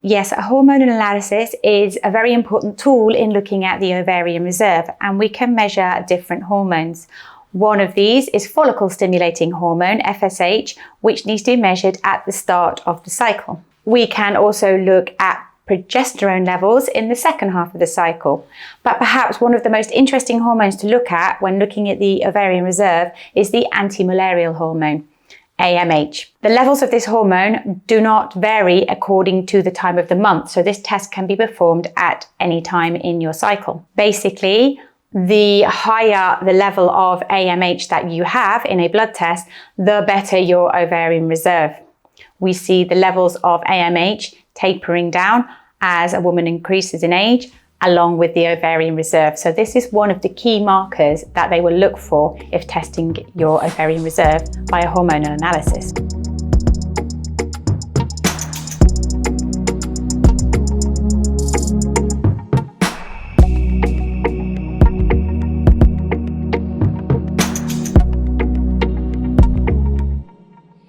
Yes, a hormonal analysis is a very important tool in looking at the ovarian reserve, and we can measure different hormones. One of these is follicle stimulating hormone, FSH, which needs to be measured at the start of the cycle. We can also look at progesterone levels in the second half of the cycle. But perhaps one of the most interesting hormones to look at when looking at the ovarian reserve is the anti-malarial hormone, AMH. The levels of this hormone do not vary according to the time of the month, so this test can be performed at any time in your cycle. Basically, the higher the level of AMH that you have in a blood test, the better your ovarian reserve. We see the levels of AMH tapering down as a woman increases in age, along with the ovarian reserve. So this is one of the key markers that they will look for if testing your ovarian reserve by a hormonal analysis.